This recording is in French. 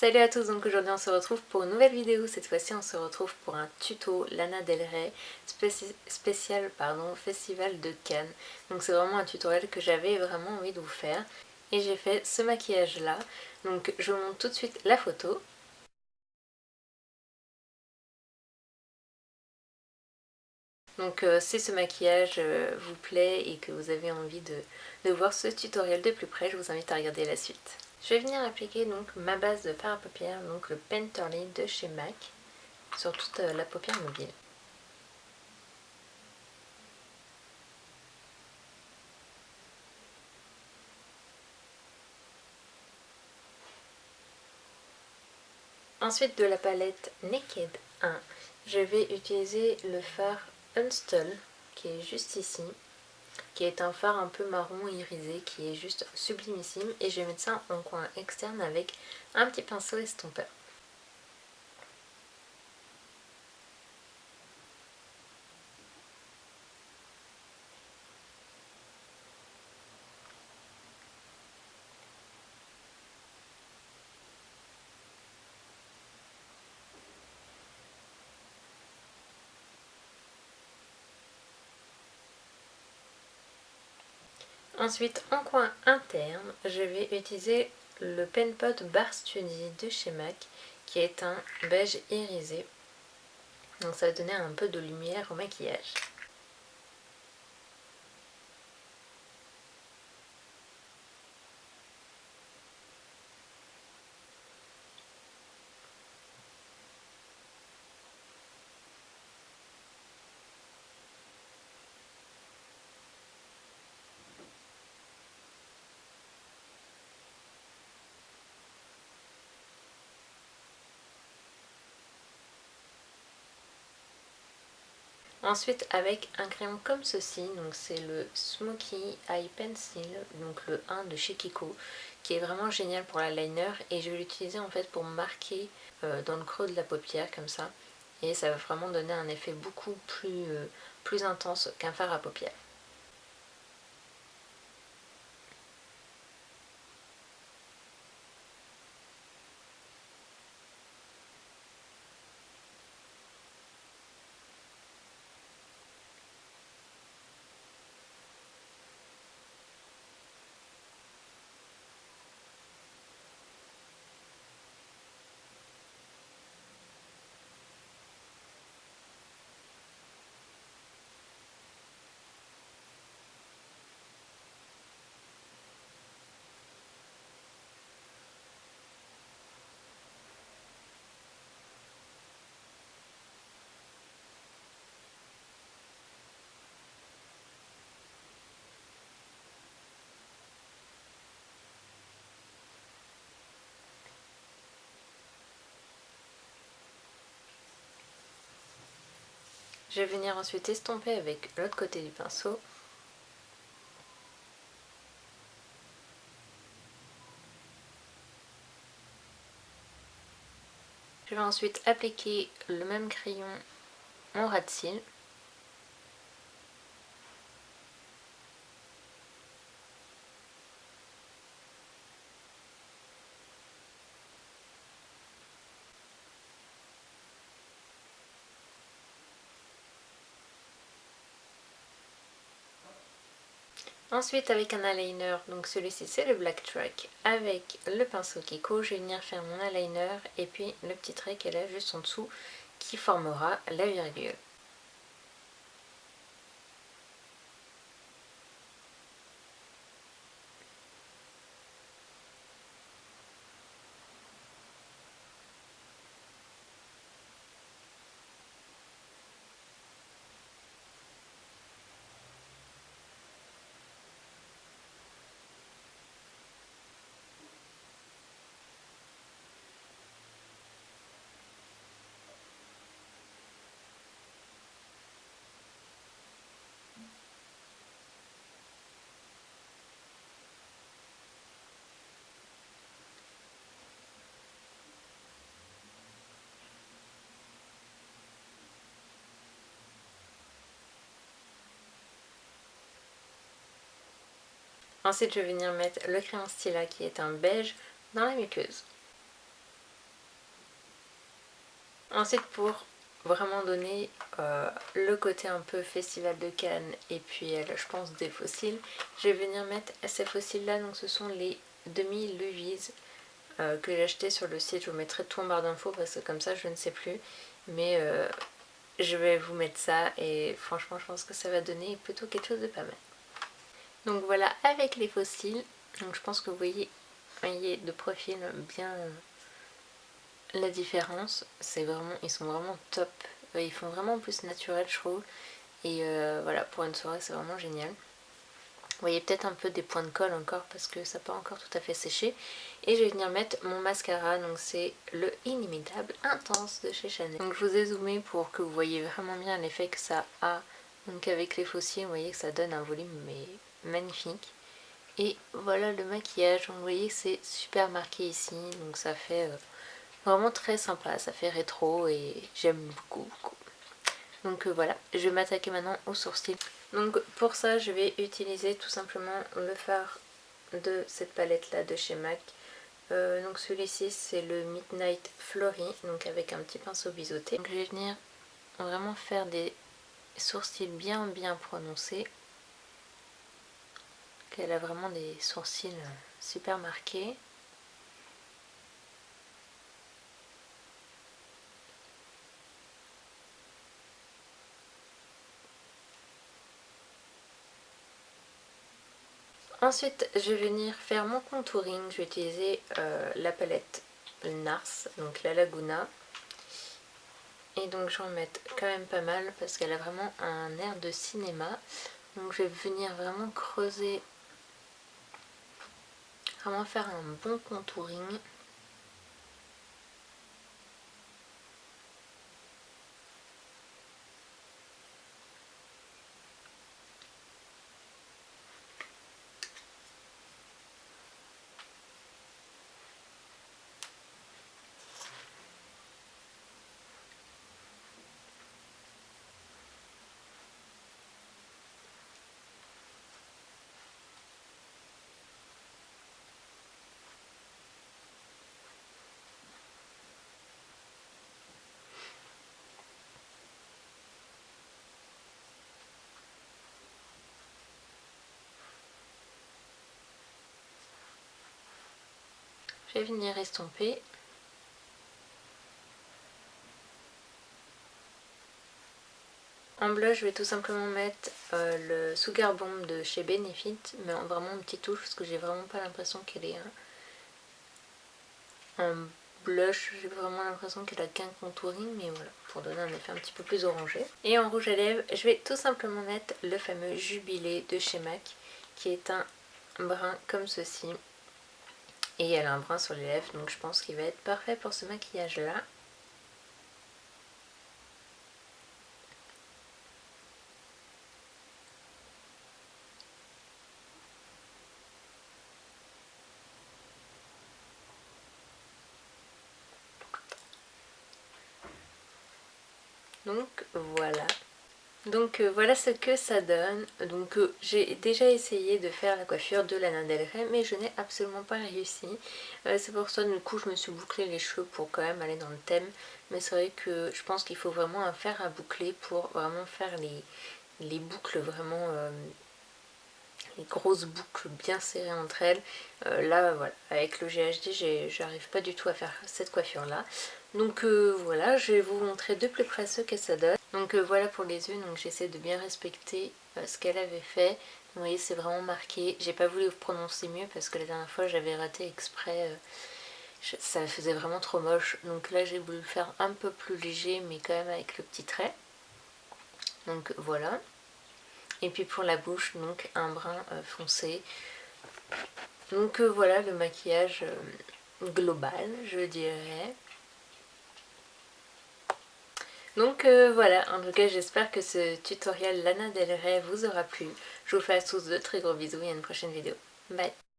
Salut à tous, donc aujourd'hui on se retrouve pour une nouvelle vidéo. Cette fois-ci on se retrouve pour un tuto Lana Del Rey spécial Festival de Cannes. Donc c'est vraiment un tutoriel que j'avais vraiment envie de vous faire. Et j'ai fait ce maquillage là. Donc je vous montre tout de suite la photo. Donc si ce maquillage vous plaît et que vous avez envie de voir ce tutoriel de plus près, je vous invite à regarder la suite. Je vais venir appliquer donc ma base de fard à paupières, donc le Painterly de chez MAC, sur toute la paupière mobile. Ensuite de la palette Naked 1, je vais utiliser le fard Unstall qui est juste ici, qui est un fard un peu marron irisé qui est juste sublimissime, et je vais mettre ça en coin externe avec un petit pinceau estompeur. Ensuite, en coin interne, je vais utiliser le Pen Pot Bar Study de chez MAC, qui est un beige irisé. Donc ça va donner un peu de lumière au maquillage. Ensuite, avec un crayon comme ceci, donc c'est le Smoky Eye Pencil, donc le 1 de chez Kiko, qui est vraiment génial pour l'eyeliner, et je vais l'utiliser en fait pour marquer dans le creux de la paupière comme ça, et ça va vraiment donner un effet beaucoup plus intense qu'un fard à paupières. Je vais venir ensuite estomper avec l'autre côté du pinceau. Je vais ensuite appliquer le même crayon en ras de cils. Ensuite, avec un eyeliner, donc celui-ci c'est le Black Track, avec le pinceau Kiko, je vais venir faire mon eyeliner et puis le petit trait qui est là juste en dessous qui formera la virgule. Ensuite, je vais venir mettre le crayon Stila qui est un beige dans la muqueuse. Ensuite, pour vraiment donner le côté un peu festival de Cannes et puis je pense des fossiles, je vais venir mettre ces fossiles là. Donc ce sont les demi Luvise que j'ai acheté sur le site. Je vous mettrai tout en barre d'infos parce que comme ça je ne sais plus, mais je vais vous mettre ça et franchement je pense que ça va donner plutôt quelque chose de pas mal. Donc voilà, avec les fossiles, donc je pense que vous voyez de profil bien la différence. C'est vraiment, ils sont vraiment top, ils font vraiment plus naturel je trouve, et voilà, pour une soirée c'est vraiment génial. Vous voyez peut-être un peu des points de colle encore parce que ça n'a pas encore tout à fait séché. Et je vais venir mettre mon mascara, donc c'est le Inimitable Intense de chez Chanel. Donc je vous ai zoomé pour que vous voyez vraiment bien l'effet que ça a. Donc avec les fossiles, vous voyez que ça donne un volume mais magnifique. Et voilà le maquillage, donc vous voyez que c'est super marqué ici, donc ça fait vraiment très sympa, ça fait rétro et j'aime beaucoup. Donc voilà, je vais m'attaquer maintenant aux sourcils. Donc pour ça je vais utiliser tout simplement le fard de cette palette là de chez MAC. Donc celui-ci c'est le Midnight Flurry, donc avec un petit pinceau biseauté. Donc je vais venir vraiment faire des sourcils bien prononcés. Elle a vraiment des sourcils super marqués. Ensuite, je vais venir faire mon contouring. Je vais utiliser la palette NARS, donc la Laguna. Et donc je vais en mettre quand même pas mal parce qu'elle a vraiment un air de cinéma. Donc je vais venir vraiment creuser, vraiment faire un bon contouring. Je vais venir estomper. En blush, je vais tout simplement mettre le Sugar Bomb de chez Benefit, mais en vraiment une petite touche parce que j'ai vraiment pas l'impression qu'elle est un blush. J'ai vraiment l'impression qu'elle a qu'un contouring, mais voilà, pour donner un effet un petit peu plus orangé. Et en rouge à lèvres, je vais tout simplement mettre le fameux Jubilé de chez MAC, qui est un brun comme ceci. Et elle a un brun sur les lèvres, donc je pense qu'il va être parfait pour ce maquillage là. Donc voilà. Donc voilà ce que ça donne. Donc j'ai déjà essayé de faire la coiffure de Lana Del Rey, mais je n'ai absolument pas réussi. C'est pour ça du coup je me suis bouclé les cheveux pour quand même aller dans le thème. Mais c'est vrai que je pense qu'il faut vraiment un fer à boucler pour vraiment faire les boucles vraiment... les grosses boucles bien serrées entre elles. Là voilà, avec le GHD j'arrive pas du tout à faire cette coiffure là. Donc voilà, je vais vous montrer de plus près ce que ça donne. Donc voilà pour les yeux, donc j'essaie de bien respecter ce qu'elle avait fait. Vous voyez, c'est vraiment marqué. J'ai pas voulu vous prononcer mieux parce que la dernière fois j'avais raté exprès. Ça faisait vraiment trop moche. Donc là j'ai voulu le faire un peu plus léger mais quand même avec le petit trait. Donc voilà. Et puis pour la bouche, donc un brun foncé. Donc voilà le maquillage global, je dirais. Donc voilà, en tout cas j'espère que ce tutoriel Lana Del Rey vous aura plu. Je vous fais à tous de très gros bisous et à une prochaine vidéo. Bye!